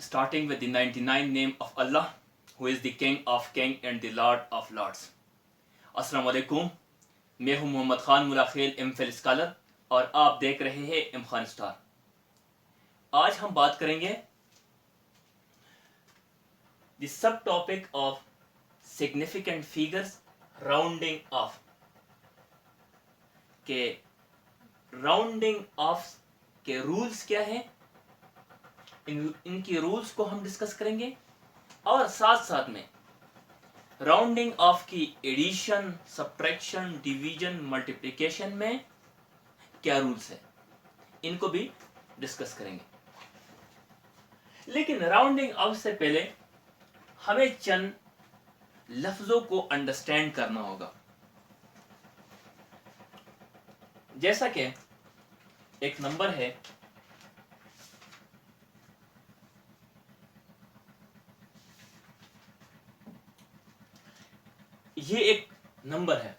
starting with the 99 name of Allah, who is the King of Kings and the Lord of Lords. अस्सलाम वालेकुम, मैं हूं Mohammad Khan मुलाखिल MPhil scholar और आप देख रहे हैं एम खान स्टार। आज हम बात करेंगे the sub topic of significant figures rounding off के राउंडिंग ऑफ के रूल्स क्या है, इनकी रूल्स को हम डिस्कस करेंगे और साथ साथ में राउंडिंग ऑफ की एडिशन, सब्ट्रैक्शन, डिवीजन, मल्टीप्लिकेशन में क्या रूल्स है, इनको भी डिस्कस करेंगे। लेकिन राउंडिंग ऑफ से पहले हमें चंद लफ्जों को अंडरस्टैंड करना होगा। जैसा कि एक नंबर है, ये एक नंबर है,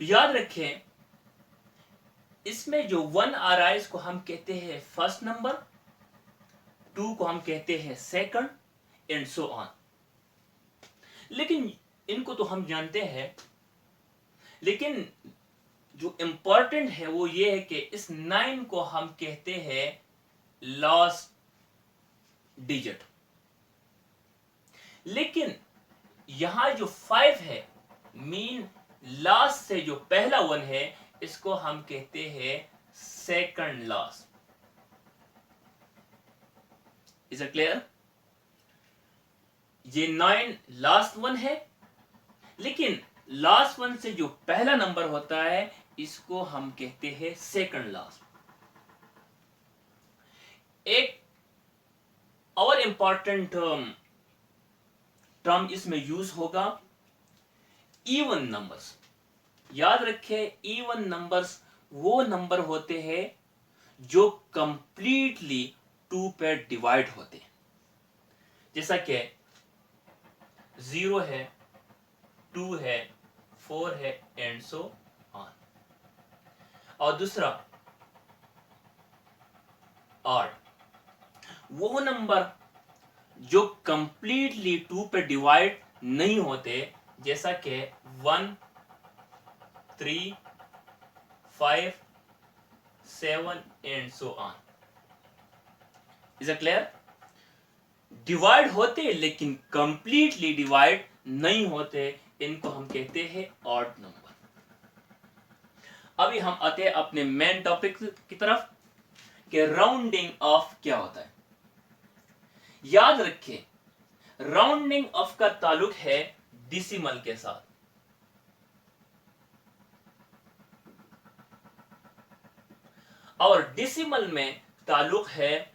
तो याद रखें इसमें जो 1 आ रहा है इसको हम कहते हैं फर्स्ट नंबर, 2 को हम कहते हैं सेकंड एंड सो ऑन। लेकिन इनको तो हम जानते हैं, लेकिन जो इंपॉर्टेंट है वो ये है कि इस 9 को हम कहते हैं लास्ट डिजिट। लेकिन यहां जो 5 है, मीन लास्ट से जो पहला 1 है, इसको हम कहते हैं second last. Is it clear? ये 9 लास्ट 1 है, लेकिन लास्ट 1 से जो पहला नंबर होता है इसको हम कहते हैं सेकंड लास्ट। एक और इंपॉर्टेंट टर्म इसमें यूज होगा इवन नंबर्स। याद रखें, इवन नंबर्स वो नंबर होते हैं जो कंप्लीटली 2 पे डिवाइड होते हैं, जैसा कि 0 है, 2 है, 4 है एंड सो ऑन। और दूसरा ऑड, वो नंबर जो कंप्लीटली 2 पे डिवाइड नहीं होते, जैसा कि 1, 3, 5, 7 and so on. Is it clear? Divide होते लेकिन कंप्लीटली डिवाइड नहीं होते, इनको हम कहते हैं ऑड नंबर। अभी हम आते हैं अपने मेन टॉपिक की तरफ कि राउंडिंग ऑफ क्या होता है। याद रखें, राउंडिंग ऑफ का ताल्लुक है डिसिमल के साथ। और डिसिमल में ताल्लुक है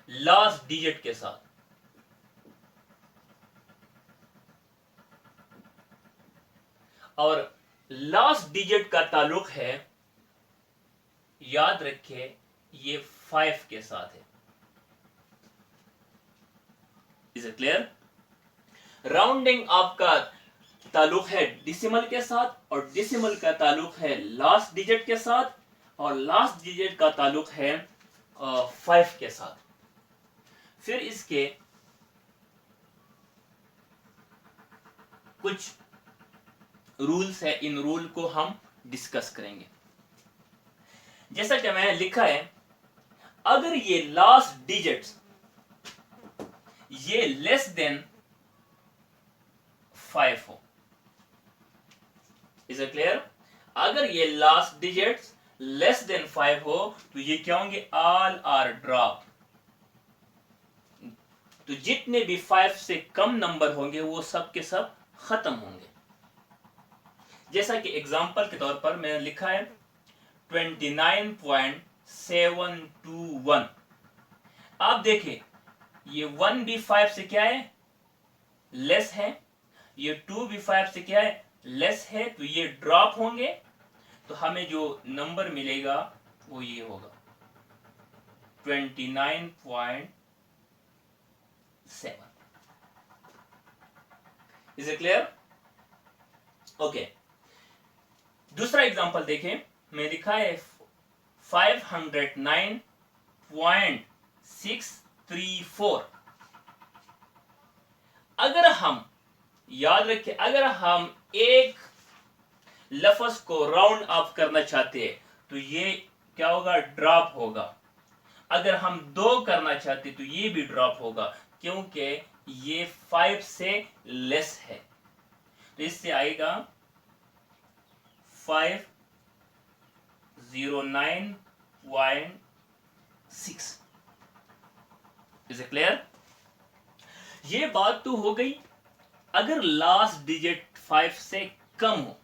लास्ट डिजिट के साथ। और लास्ट डिजिट का ताल्लुक है, याद रखें, ये 5 के साथ है। Is it clear? Rounding off का ताल्लुक है डिसिमल के साथ और डिसिमल का ताल्लुक है लास्ट डिजिट के साथ और लास्ट डिजिट का ताल्लुक है 5 के साथ। फिर इसके कुछ रूल्स है, इन रूल को हम डिस्कस करेंगे। जैसा कि मैंने लिखा है, अगर ये लास्ट डिजिट्स ये लेस देन 5 हो, इज इट क्लियर? अगर ये लास्ट डिजिट्स लेस देन 5 हो तो ये क्या होंगे? All are drop. तो जितने भी 5 से कम नंबर होंगे वो सब के सब खत्म होंगे। जैसा कि एग्जांपल के तौर पर मैंने लिखा है 29.721। आप देखें, ये 1 भी 5 से क्या है? लेस है। ये 2 भी 5 से क्या है? लेस है। तो ये ड्रॉप होंगे, तो हमें जो नंबर मिलेगा वो ये होगा 29.7। Is it clear? ओके, दूसरा एग्जांपल देखें, मैं लिखा है 509.7 634। अगर हम याद रखें, अगर हम एक लफ्ज को राउंड ऑफ करना चाहते हैं तो ये क्या होगा, ड्रॉप होगा। अगर हम 2 करना चाहते तो ये भी ड्रॉप होगा, क्योंकि ये 5 से लेस है। तो इससे आएगा 509.6। Is it clear? ये बात तो हो गई अगर लास्ट डिजिट 5 से कम हो।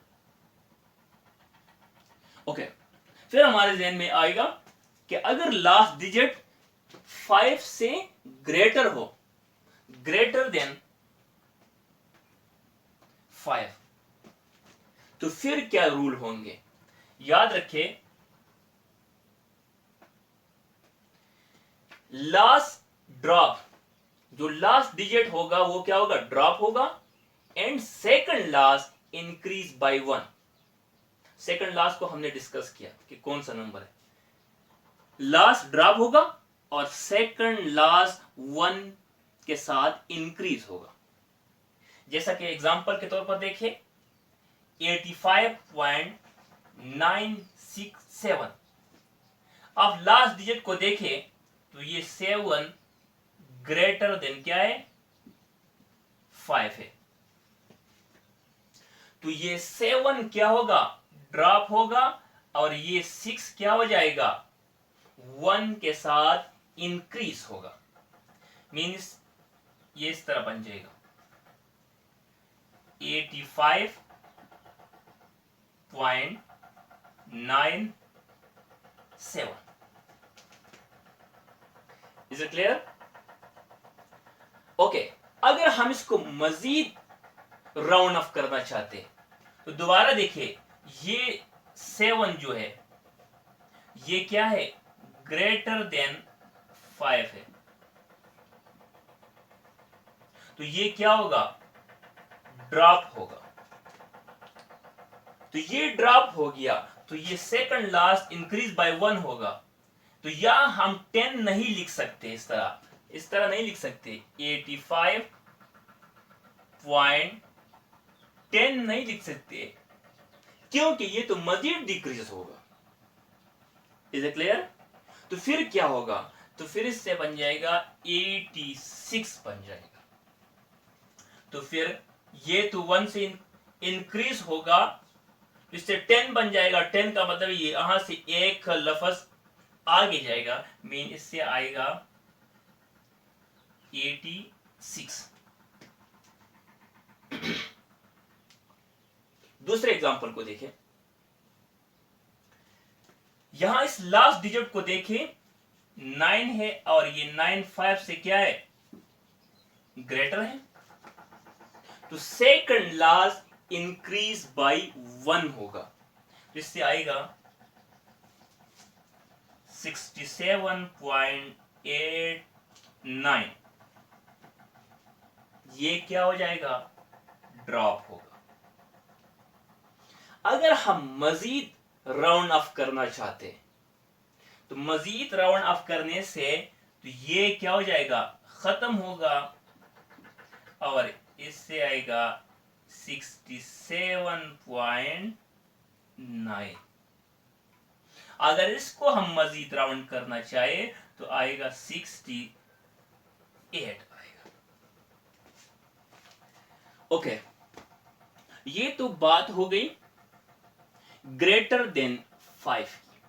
ओके, फिर हमारे जहन में आएगा कि अगर लास्ट डिजिट 5 से ग्रेटर हो, ग्रेटर देन 5, तो फिर क्या रूल होंगे? याद रखें, लास्ट ड्रॉप, जो लास्ट डिजिट होगा वो क्या होगा, ड्रॉप होगा। And second last increase by 1। Second last को हमने डिस्कस किया कि कौन सा नंबर है। लास्ट ड्रॉप होगा और सेकंड लास्ट 1 के साथ इंक्रीज होगा। जैसा कि एग्जांपल के तौर पर देखिए 85.967। अब लास्ट डिजिट को देखें तो ये 7 ग्रेटर देन क्या है, 5 है। तो ये 7 क्या होगा, ड्रॉप होगा, और ये 6 क्या हो जाएगा, 1 के साथ इंक्रीज होगा। मीन्स ये इस तरह बन जाएगा 85.97। Is it clear? ओके, अगर हम इसको मजीद राउंड ऑफ करना चाहते हैं तो दोबारा देखिए, ये 7 जो है ये क्या है, ग्रेटर देन 5 है। तो ये क्या होगा, ड्रॉप होगा। तो ये ड्रॉप हो गया, तो ये सेकंड लास्ट इंक्रीज बाय 1 होगा। तो यहां हम 10 नहीं लिख सकते, इस तरह नहीं लिख सकते। 85.10 नहीं लिख सकते, क्योंकि ये तो मजीद डिक्रीज होगा। Is it clear? तो फिर क्या होगा, तो फिर इससे बन जाएगा 86 बन जाएगा। तो फिर ये तो 1 से इंक्रीज होगा, इससे 10 बन जाएगा। 10 का मतलब ये यहां से एक लफ्ज आगे जाएगा, मीन इससे आएगा 86। दूसरे एग्जांपल को देखें, यहां इस लास्ट डिजिट को देखें, 9 है और ये 9 5 से क्या है, ग्रेटर है। तो सेकंड लास्ट इंक्रीज बाय 1 होगा, जिससे आएगा 67.89। ये क्या हो जाएगा, ड्रॉप होगा। अगर हम मजीद राउंड ऑफ करना चाहते हैं तो मजीद राउंड ऑफ करने से तो ये क्या हो जाएगा, खत्म होगा, और इससे आएगा 67.9। अगर इसको हम मजीद राउंड करना चाहे तो आएगा 68 आएगा। ओके, ये तो बात हो गई ग्रेटर देन 5 की।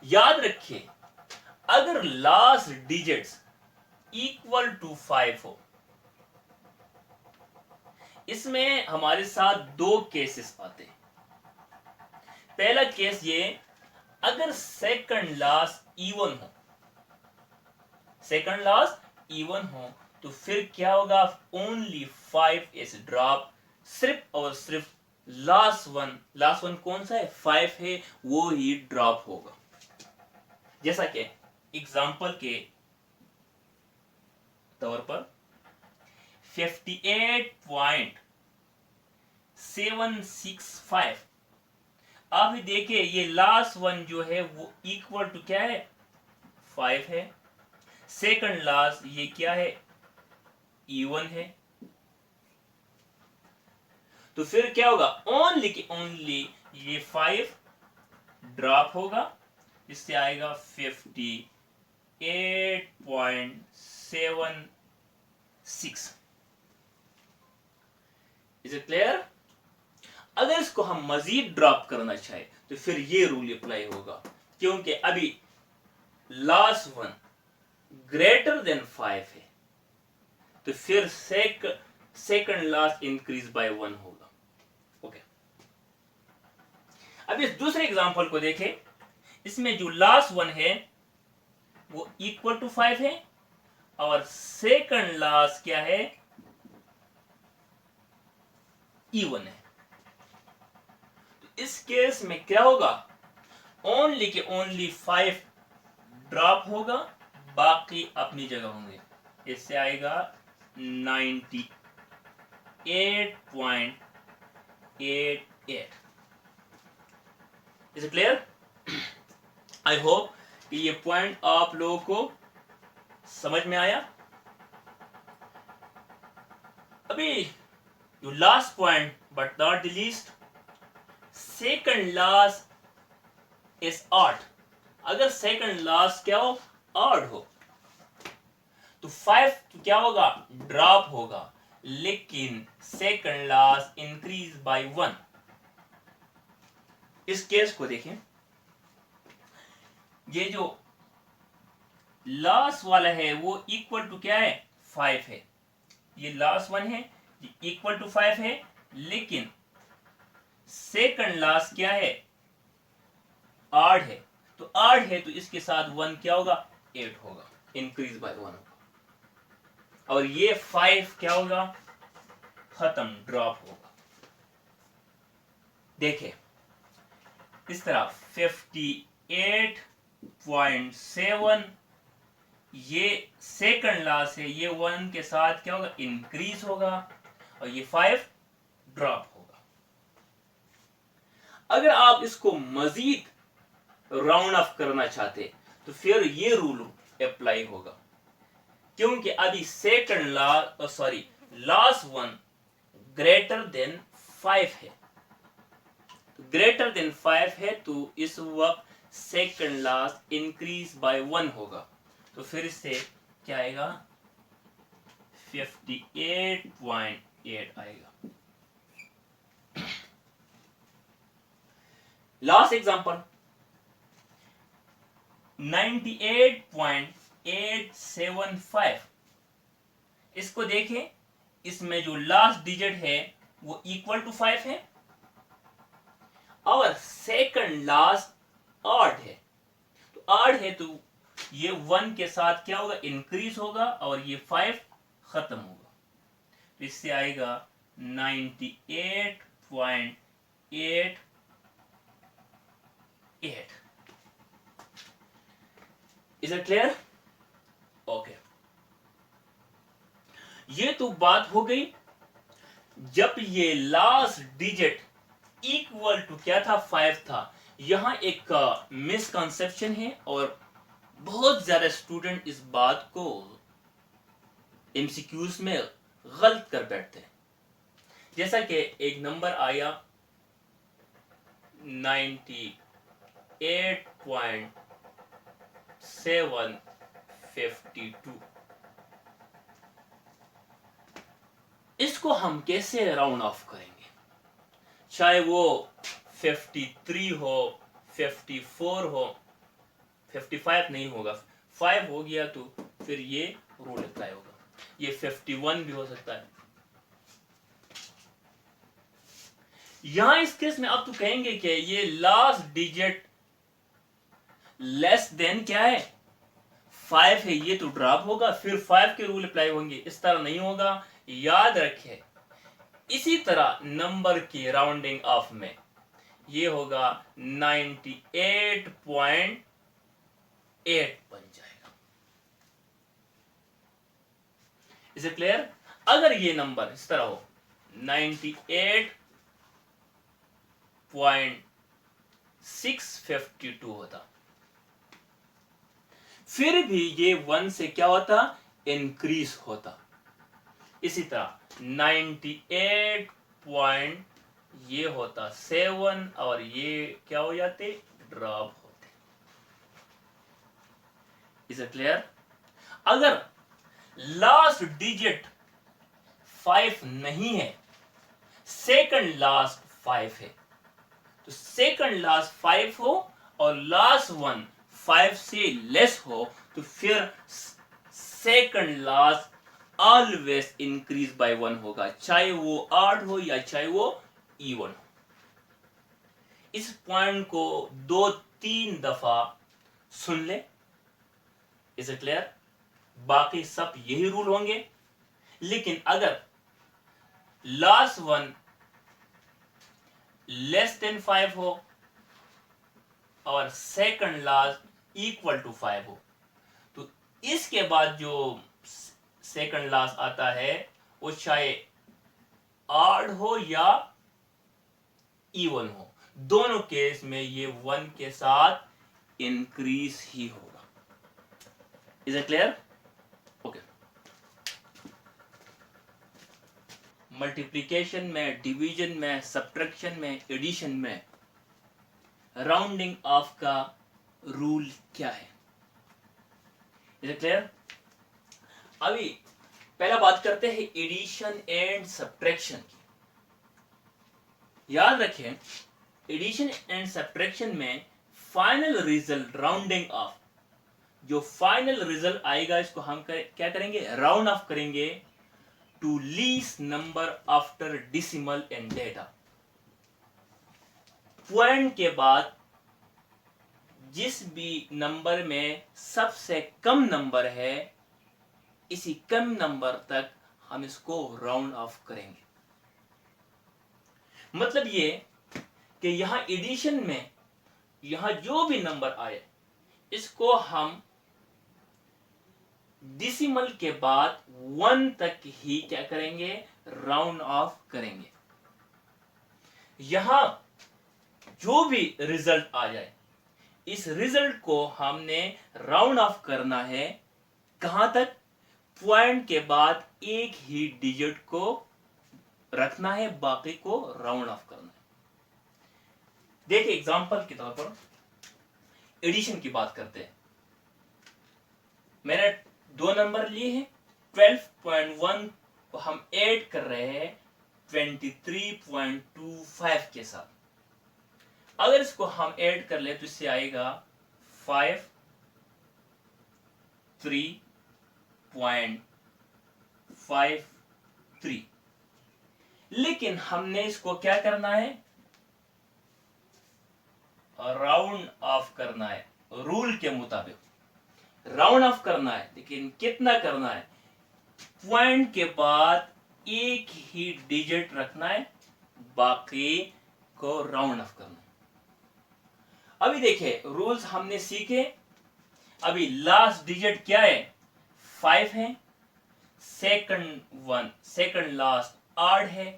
याद रखिए, अगर लास्ट डिजिट्स इक्वल टू 5 हो, इसमें हमारे साथ 2 केसेस आते हैं। पहला केस ये, अगर सेकंड लास्ट इवन हो, सेकंड लास्ट इवन हो, तो फिर क्या होगा, ओनली 5 इज ड्रॉप। सिर्फ और सिर्फ लास्ट वन कौन सा है, 5 है, वो ही ड्रॉप होगा। जैसा कि एग्जांपल के तौर पर 58.765। आप देखिए, ये लास्ट वन जो है वो इक्वल टू क्या है, 5 है। सेकंड लास्ट ये क्या है, इवन है। तो फिर क्या होगा, ओनली की ओनली ये 5 ड्रॉप होगा, इससे आएगा 58.76। Is it clear? अगर इसको हम मजीद ड्रॉप करना चाहे तो फिर ये रूल अप्लाई होगा, क्योंकि अभी लास्ट वन ग्रेटर देन 5 है, तो फिर सेकंड लास्ट इंक्रीज बाय 1 होगा। ओके, अब इस दूसरे एग्जांपल को देखें। इसमें जो लास्ट वन है वो इक्वल टू 5 है और सेकंड लास्ट क्या है, इवन है। तो इस केस में क्या होगा, ओनली के ओनली 5 ड्रॉप होगा, बाकी अपनी जगह होंगे। इससे आएगा 98.88। Is it clear? I hope कि ये पॉइंट आप लोगों को समझ में आया। अभी जो last point but not the least, second last is odd. अगर सेकंड लास्ट क्या हो, ऑड हो, तो 5 क्या होगा, ड्रॉप होगा, लेकिन सेकंड लास्ट इंक्रीज बाय 1। इस केस को देखें, ये जो लास्ट वाला है वो इक्वल टू क्या है, 5 है। ये लास्ट वन है, ये इक्वल टू 5 है, लेकिन सेकंड लास्ट क्या है, ऑड है। तो ऑड है तो इसके साथ 1 क्या होगा, 8 होगा, इंक्रीज बाय 1 होगा। और ये 5 क्या होगा, खत्म, ड्रॉप होगा। देखे इस तरह 58.7 ये सेकंड लास्ट है, ये 1 के साथ क्या होगा, इंक्रीज होगा, और ये 5 ड्रॉप होगा। अगर आप इसको मजीद राउंड ऑफ करना चाहते तो फिर ये रूल अप्लाई होगा, क्योंकि अभी second last one greater than 5 है। तो ग्रेटर देन 5 है तो इस वक्त सेकंड लास्ट इंक्रीज बाय 1 होगा। तो फिर से क्या आएगा, 58.8 आएगा। Last example 98.875। इसको देखें, इसमें जो लास्ट डिजिट है वो इक्वल टू 5 है और सेकंड लास्ट ऑड है। तो ऑड है तो ये 1 के साथ क्या होगा, इंक्रीज होगा, और ये 5 खत्म होगा। तो इससे आएगा 98.88। Is it clear? ओके, ये तो बात हो गई जब ये लास्ट डिजिट इक्वल टू क्या था, 5 था। यहां एक मिसकंसेप्शन है और बहुत ज्यादा स्टूडेंट इस बात को एमसीक्यूज में गलत कर बैठते हैं। जैसा कि एक नंबर आया 98.752। इसको हम कैसे राउंड ऑफ करेंगे, चाहे वो 53 हो, 54 हो, 55 नहीं होगा, 5 हो गया तो फिर ये रूल अप्लाई होगा। ये 51 भी हो सकता है। यहां इस केस में आप तो कहेंगे कि ये लास्ट डिजिट लेस देन क्या है, 5 है, ये तो ड्रॉप होगा, फिर 5 के रूल अप्लाई होंगे। इस तरह नहीं होगा, याद रखें। इसी तरह नंबर की राउंडिंग ऑफ में ये होगा 98.8 बन जाएगा। Is it clear? अगर ये नंबर इस तरह हो 98.652 होता, फिर भी ये 1 से क्या होता, इंक्रीज होता। इसी तरह 98 पॉइंट ये होता 7 और ये क्या हो जाते, ड्रॉप होते। Is it clear? अगर लास्ट डिजिट 5 नहीं है, सेकंड लास्ट 5 है, तो सेकंड लास्ट 5 हो और लास्ट वन 5 से लेस हो, तो फिर second last always increase by 1 होगा, चाहे वो ऑड हो या चाहे वो इवन हो। इस पॉइंट को 2-3 दफा सुन ले। Is it clear? बाकी सब यही रूल होंगे, लेकिन अगर लास्ट वन लेस देन 5 हो और सेकंड लास्ट इक्वल टू 5 हो, तो इसके बाद जो सेकंड लास्ट आता है वो चाहे ऑड हो या इवन हो, दोनों केस में ये 1 के साथ इंक्रीज ही होगा। Is it clear? Okay. Multiplication में, डिवीजन में, सब्ट्रैक्शन में, एडिशन में राउंडिंग ऑफ का रूल क्या है? Is it clear? अभी पहला बात करते हैं एडिशन एंड सब्ट्रैक्शन की। याद रखें, एडिशन एंड सब्ट्रैक्शन में फाइनल रिजल्ट राउंडिंग ऑफ, जो फाइनल रिजल्ट आएगा इसको हम क्या करेंगे, राउंड ऑफ करेंगे to least number after decimal and data. Point के बाद जिस भी नंबर में सबसे कम नंबर है, इसी कम नंबर तक हम इसको राउंड ऑफ करेंगे। मतलब ये कि यहां एडिशन में यहां जो भी नंबर आए, इसको हम डिसिमल के बाद 1 तक ही क्या करेंगे, राउंड ऑफ करेंगे। यहां जो भी रिजल्ट आ जाए, इस रिजल्ट को हमने राउंड ऑफ करना है कहां तक, पॉइंट के बाद एक ही डिजिट को रखना है, बाकी को राउंड ऑफ करना है। देखिए एग्जांपल के तौर पर एडिशन की बात करते हैं। मैंने 2 नंबर लिए हैं, 12.1 को हम ऐड कर रहे हैं 23.25 के साथ। अगर इसको हम ऐड कर ले तो इससे आएगा 53.53, लेकिन हमने इसको क्या करना है, राउंड ऑफ करना है। रूल के मुताबिक राउंड ऑफ करना है, लेकिन कितना करना है, पॉइंट के बाद एक ही डिजिट रखना है, बाकी को राउंड ऑफ करना है। अभी देखिए रूल्स हमने सीखे। अभी लास्ट डिजिट क्या है, 5 है, सेकंड लास्ट ऑड है,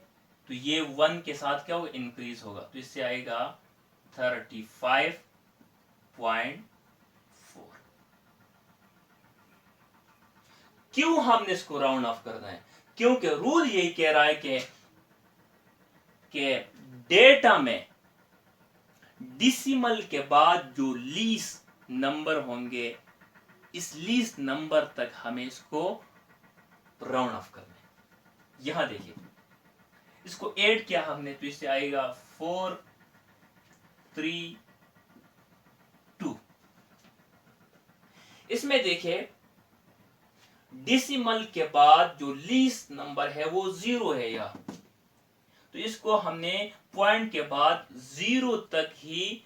तो ये 1 के साथ क्या होगा, इंक्रीज होगा, तो इससे आएगा 35.4। क्यों हमने इसको राउंड ऑफ करना है, क्योंकि रूल यही कह रहा है कि डेटा में डिसिमल के बाद जो लीस्ट नंबर होंगे, इस लीस्ट नंबर तक हमें इसको राउंड ऑफ करना है। यहां देखिए इसको ऐड किया हमने, तो इससे आएगा 432। इसमें देखिए डिसिमल के बाद जो लीस्ट नंबर है वो 0 है यहां, तो इसको हमने पॉइंट के बाद 0 तक ही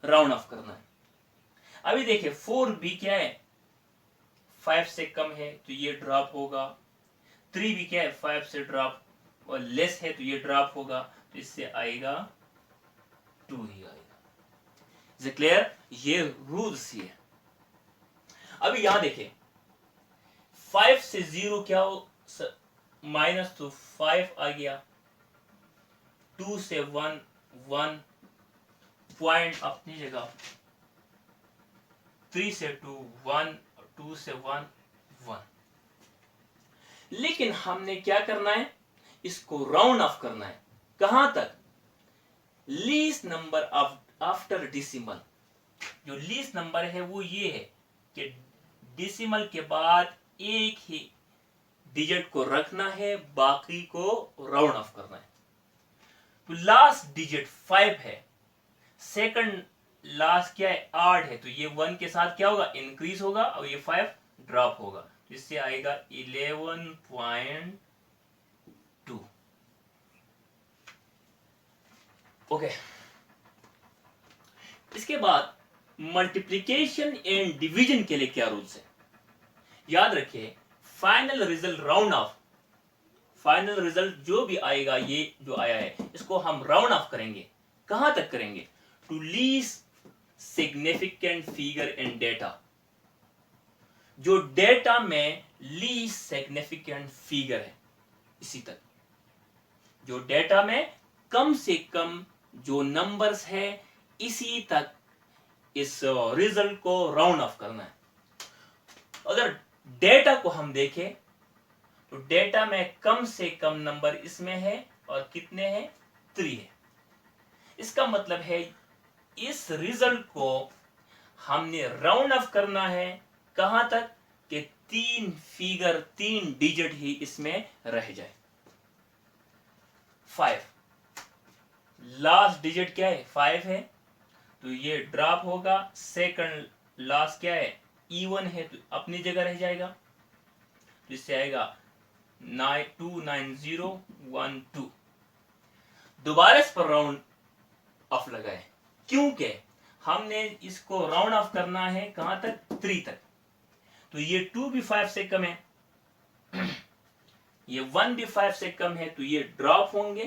राउंड ऑफ करना है। अभी देखिए 4 भी क्या है, 5 से कम है तो ये ड्रॉप होगा। 3 भी क्या है, 5 से ड्रॉप और लेस है तो ये ड्रॉप होगा, तो इससे आएगा 2 ही आएगा। Is it clear? ये रूल्स ही है। अभी यहां देखिए 5 से 0 क्या हो, माइनस, तो 5 आ गया। 2 से 1 1, पॉइंट अपनी जगह। 3 से 2 1, 2 से 1 1। लेकिन हमने क्या करना है, इसको राउंड ऑफ करना है। कहां तक? Least number after decimal. जो लीस्ट नंबर है वो ये है कि डिसिमल के बाद एक ही डिजिट को रखना है, बाकी को राउंड ऑफ करना है। तो लास्ट डिजिट 5 है, सेकंड लास्ट क्या है 8 है, तो ये 1 के साथ क्या होगा, इंक्रीज होगा, और ये 5 ड्रॉप होगा, तो इससे आएगा 11.2। ओके। इसके बाद मल्टीप्लिकेशन एंड डिवीजन के लिए क्या रूल्स है? याद रखिए, final result round of, final result जो भी आएगा, ये जो आया है इसको हम राउंड ऑफ करेंगे। कहां तक करेंगे? To least significant figure in data. जो डेटा में लीस्ट सिग्निफिकेंट फिगर है इसी तक। जो डेटा में कम से कम जो नंबर्स है इसी तक इस रिजल्ट को राउंड ऑफ करना है। अगर डेटा को हम देखें तो डेटा में कम से कम नंबर इसमें है, और कितने हैं? 3 है। इसका मतलब है इस रिजल्ट को हमने राउंड ऑफ करना है। कहां तक? कि 3 फिगर, 3 डिजिट ही इसमें रह जाए। 5, लास्ट डिजिट क्या है? 5 है, तो ये ड्रॉप होगा। सेकंड लास्ट क्या है? इवन है, तो अपनी जगह रह जाएगा, तो इससे आएगा 29012। दोबारा इस पर राउंड ऑफ लगाए, क्योंकि हमने इसको राउंड ऑफ करना है कहां तक? 3 तक। तो ये 2 भी 5 से कम है, ये 1 भी 5 से कम है, तो ये ड्रॉप होंगे,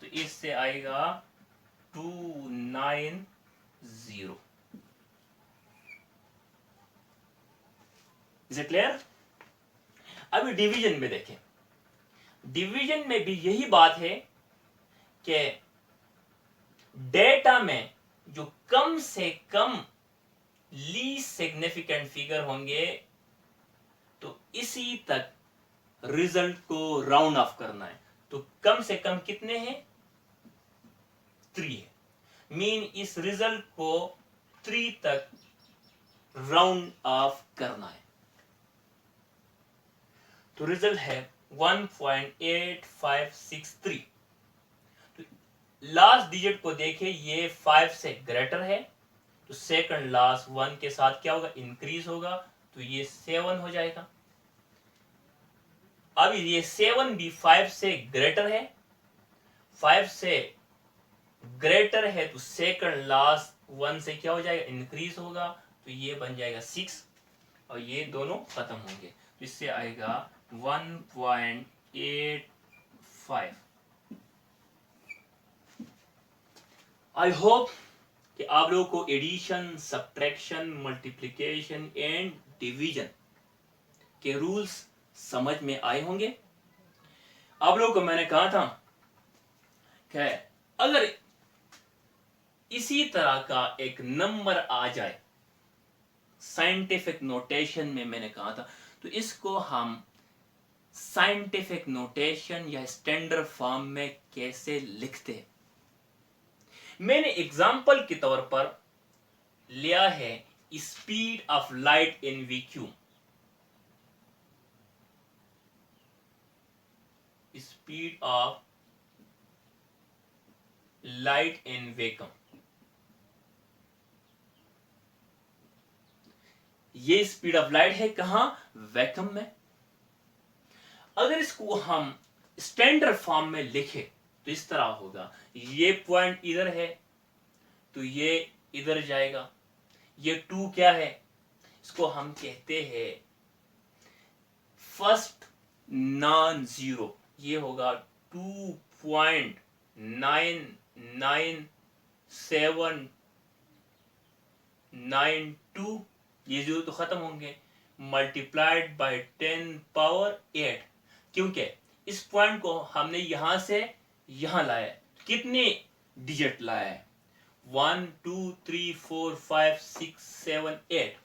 तो इससे आएगा 290। Is it clear? अभी डिवीजन में देखें। डिवीजन में भी यही बात है कि डेटा में जो कम से कम लीस्ट सिग्निफिकेंट फिगर होंगे, तो इसी तक रिजल्ट को राउंड ऑफ करना है। तो कम से कम कितने हैं? 3 है। मीन इस रिजल्ट को 3 तक राउंड ऑफ करना है। तो रिजल्ट है 1.8563। तो लास्ट डिजिट को देखें, ये 5 से ग्रेटर है, तो सेकंड लास्ट 1 के साथ क्या होगा? इंक्रीज होगा, तो ये 7 हो जाएगा। अब ये 7 भी 5 से ग्रेटर है, 5 से ग्रेटर है, तो सेकंड लास्ट 1 से क्या हो जाएगा? इंक्रीज होगा, तो ये बन जाएगा 6, और ये दोनों खत्म होंगे, तो इससे आएगा 1.85। आई होप कि आप लोगों को addition, subtraction, multiplication and division के रूल्स समझ में आए होंगे। आप लोगों को मैंने कहा था कि अगर इसी तरह का एक नंबर आ जाए, साइंटिफिक नोटेशन में मैंने कहा था, तो इसको हम साइंटिफिक नोटेशन या स्टैंडर्ड फॉर्म में कैसे लिखते हैं। मैंने एग्जाम्पल के तौर पर लिया है speed of light in vacuum. Speed of light in vacuum, ये स्पीड ऑफ लाइट है कहां? वैक्यूम में। अगर इसको हम स्टैंडर्ड फॉर्म में लिखे तो इस तरह होगा, ये पॉइंट इधर है, तो ये इधर जाएगा। ये 2 क्या है? इसको हम कहते हैं फर्स्ट नॉन जीरो। ये होगा 2.99792, ये जीरो तो खत्म होंगे, मल्टीप्लाइड बाय 10 पावर 8, क्योंकि इस पॉइंट को हमने यहां से यहां लाया। कितने डिजिट लाया है? 1 2 3 4 5 6 7 8,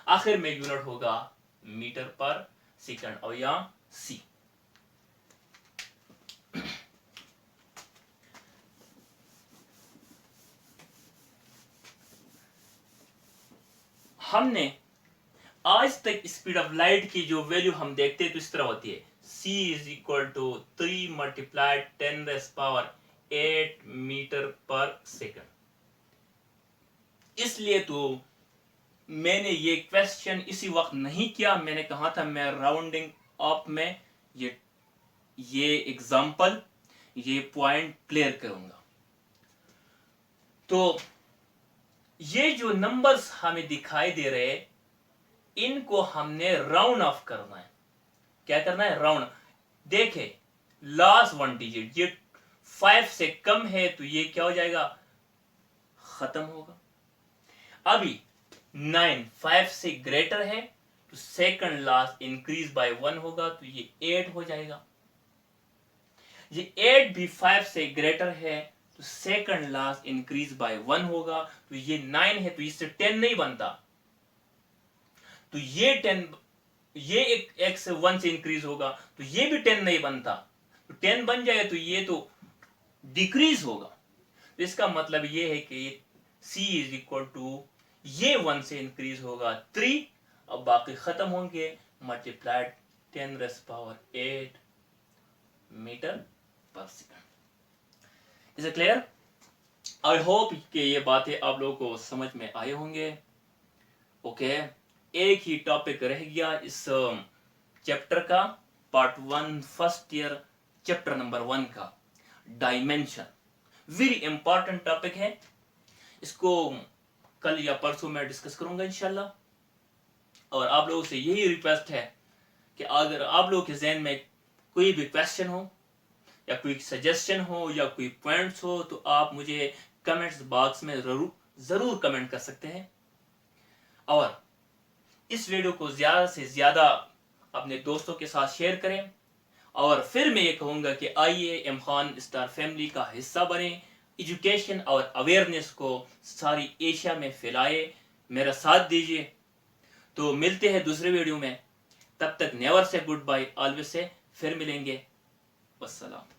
आखिर में यूनिट होगा मीटर पर सेकंड और यहाँ सी। हमने आज तक स्पीड ऑफ लाइट की जो वैल्यू हम देखते हैं तो इस तरह होती है, c is equal to 3 multiplied 10⁸ metre पर सेकंड। इसलिए तो मैंने ये क्वेश्चन इसी वक्त नहीं किया, मैंने कहा था मैं राउंडिंग अप में ये एग्जांपल, ये पॉइंट क्लियर करूंगा। तो ये जो नंबर्स हमें दिखाई दे रहे हैं, इनको हमने राउंड ऑफ करना है। क्या करना है? राउंड। देखे लास्ट वन डिजिट ये 5 से कम है तो ये क्या हो जाएगा? खत्म होगा। अभी 9 5 से ग्रेटर है तो सेकंड लास्ट इंक्रीज बाय 1 होगा तो ये 8 हो जाएगा। ये 8 भी 5 से ग्रेटर है तो सेकंड लास्ट इंक्रीज बाय 1 होगा तो ये 9 है तो इससे 10 नहीं बनता, तो ये 10 ये एक से 1 से इंक्रीज होगा तो ये भी 10 नहीं बनता, तो 10 बन जाए तो ये तो डिक्रीज होगा। तो इसका मतलब ये है कि c इज इक्वल टू ये 1 से इंक्रीज होगा 3 और बाकी खत्म होंगे मल्टीप्लाइड 10⁸ मीटर पर second. Is it clear? I hope कि ये बातें आप लोगों को समझ में आए होंगे। ओके, एक ही टॉपिक रह गया इस चैप्टर का, part 1 first year chapter number 1 का, डायमेंशन। वेरी इंपॉर्टेंट टॉपिक है, इसको कल या परसों मैं डिस्कस करूंगा इंशाल्लाह। और आप लोगों से यही रिक्वेस्ट है कि अगर आप लोगों के जहन में कोई भी क्वेश्चन हो या कोई सजेशन हो या कोई पॉइंट्स हो तो आप मुझे कमेंट्स बॉक्स में जरूर कमेंट कर सकते हैं। और इस वीडियो को ज्यादा से ज्यादा अपने दोस्तों के साथ शेयर करें। और फिर मैं ये कहूँगा कि आइए एम खान स्टार फैमिली का हिस्सा बने, एजुकेशन और अवेयरनेस को सारी एशिया में फैलाए, मेरा साथ दीजिए। तो मिलते हैं दूसरे वीडियो में, तब तक never say good bye, always say फिर मिलेंगे। वस्सलाम।